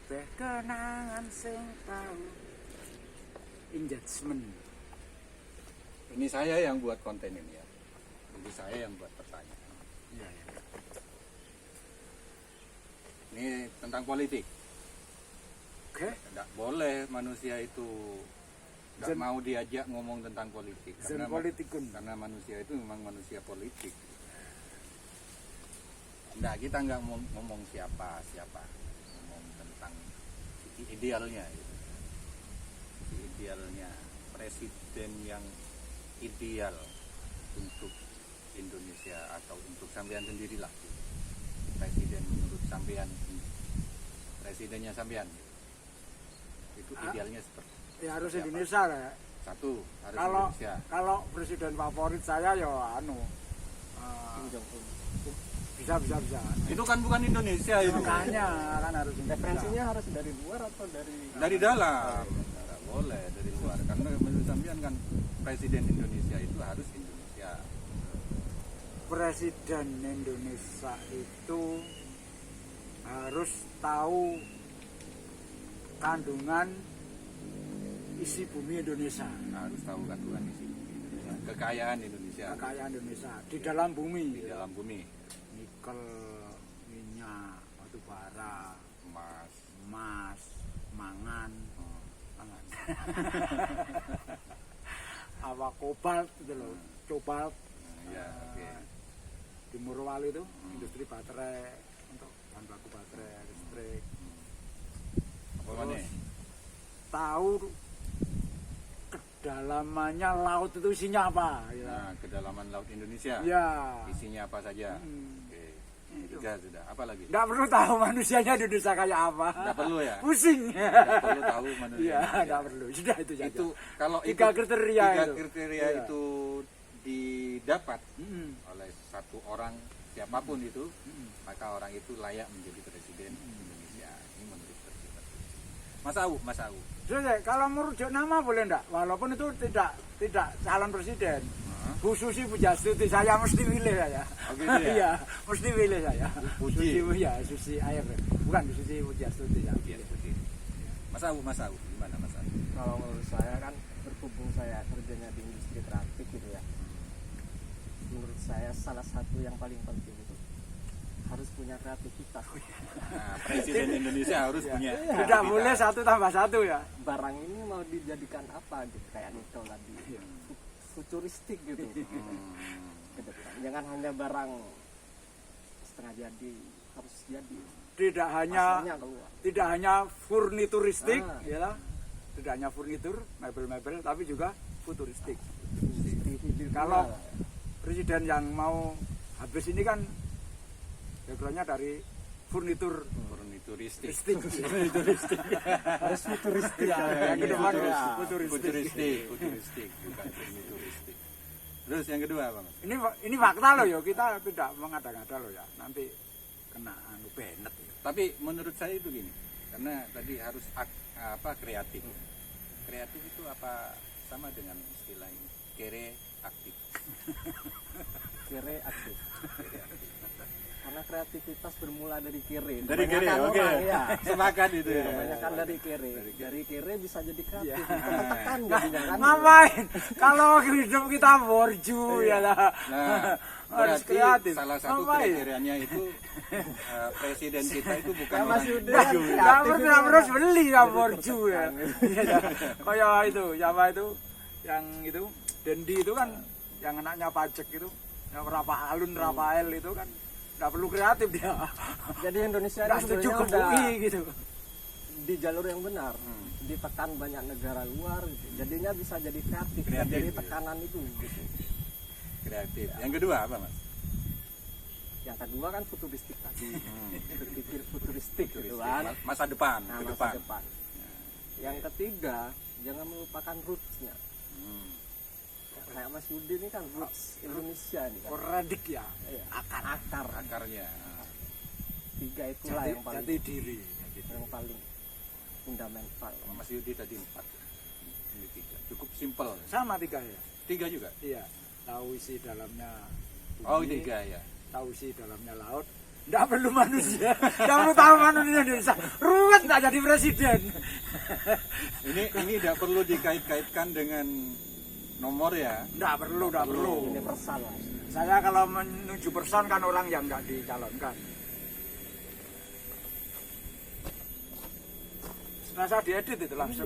kabeh kenangan sing tau. Engagement. Ini saya yang buat konten ini ya. Jadi saya yang buat pertanyaan. Iya, iya. Ini tentang politik. Oke. Tidak boleh manusia itu tidak Zen- mau diajak ngomong tentang politik. Zen politikun. Karena manusia itu memang manusia politik. Enggak, kita nggak ngomong siapa, ngomong tentang idealnya. Gitu. Idealnya presiden yang ideal untuk Indonesia atau untuk sampean sendirilah. Presiden menurut sampean, presidennya sampean. Itu idealnya seperti Ya harus siapa? Indonesia lah. Satu harus Kalau Indonesia. kalau presiden favorit saya ya bisa. Itu kan bukan Indonesia itu. Makanya kan harus Referensinya harus dari luar atau Dari dalam. Nggak boleh dari luar. Karena menurut sampean kan presiden Indonesia itu harus Indonesia. Presiden Indonesia itu harus tahu kandungan isi bumi Indonesia, Harus tahu kandungan isi bumi Indonesia. Kekayaan Indonesia. kekayaan Indonesia di dalam bumi, Di dalam bumi. nikel, minyak, batu bara, emas, mangan, apa kobalt gitu loh, cobalt. Ya, oke. Di Morowali itu industri baterai untuk bahan baku baterai listrik. Apa mana? Tahu kedalamannya laut itu isinya apa ya. Nah, kedalaman laut Indonesia. Ya. Isinya apa saja? Oke. Tiga sudah. Apa lagi? Nggak perlu tahu manusianya di Indonesia kayak apa. Nggak perlu ya? Pusing. Nggak perlu tahu manusia. Iya, Indonesia. nggak perlu. Sudah itu saja. Itu kalau tiga itu, kriteria tiga itu. kriteria Iya. itu didapat Mm-mm. oleh satu orang siapapun itu, Mm-mm. maka orang itu layak menjadi presiden Indonesia. Ini menurut presiden. Mas Au. Sudah, kalau merujuk nama boleh enggak? Walaupun itu tidak calon presiden. Bu Susi Pujastuti saya mesti pilih saya. Oh, gitu ya? Iya, mesti pilih saya. Puji. Susi, ya, Susi Air. Bukan Susi Pujastuti ya. Iya, seperti itu. Mas Au, gimana Mas Au? Kalau menurut saya kan berhubung saya kerjanya di industri kreatif gitu ya. Menurut saya salah satu yang paling penting itu harus punya kreativitas. Nah, presiden Indonesia harus punya. Tidak kreativitas. boleh 1+1 ya. Barang ini mau dijadikan apa gitu kayak nikel tadi. Futuristik gitu. Ke depan. Jangan hanya barang setengah jadi, harus jadi. Tidak hanya furnituristik, Ah. ya. Tidak hanya furnitur, mebel-mebel, tapi juga futuristik. Kalau presiden yang mau habis ini kan backgroundnya dari furnitur Furnituristik. futuristik. harus futuristik. Ya, yang kedua Iya, futuristik. Futuristik, bukan furnituristik. Terus yang kedua apa Mas? Ini fakta loh ya, kita tidak mengada-ngada loh ya. Nanti kena benet ya. Tapi menurut saya itu gini, karena tadi harus kreatif. Kreatif itu apa sama dengan istilah ini? Kere aktif. Kere aktif. Karena kreativitas bermula dari kere. Dari kere, Kebanyakan oke. orang, ya. Sepakat itu ya. Kebanyakan dari kere. Dari kere bisa jadi kreatif. Iya. Tekan jadinya kan. Ngapain? Kalau hidup kita borju ya lah. Nah, Harus berarti kreatif. salah satu Ngapain? kriterianya itu presiden kita itu bukan Ya, Mas orang Yudi. borju. Nggak harus beli ya borju ya. Kayak itu, siapa itu? Yang itu, Dendi itu kan, yang anaknya pajak itu, yang Rafael itu kan, nggak perlu kreatif dia. Jadi Indonesia ini Nggak setuju sebenarnya ke udah UI gitu. di jalur yang benar. Ditekan banyak negara luar gitu. Jadinya bisa jadi kreatif. Kreatif, Jadi gitu. tekanan itu gitu. Kreatif. Yang kedua apa Mas? Yang kedua kan futuristik tadi. Berpikir futuristik gitu kan. Masa depan, Nah, ke masa depan. depan. Yang ketiga, jangan melupakan roots-nya. Hmm. Ya, kayak Mas Yudi ini kan roots Indonesia nih kan. Koredik ya. Iya, akar. Akarnya. Tiga itulah yang paling Jati diri. fundamental. Mas Yudi tadi 4. Ini 3. Cukup simpel. Sama 3 ya. 3 juga. Iya. Tahu isi dalamnya bumi, Oh, 3 ya. tahu isi dalamnya laut, Nggak perlu manusia, nggak perlu tahu manusia Indonesia. Ruwet nggak jadi presiden. Ini tidak perlu dikait-kaitkan dengan nomor ya. Nggak perlu, nggak perlu. Universal lah. Saya kalau menuju person kan orang yang nggak dicalonkan. Nah, saya diedit itu langsung.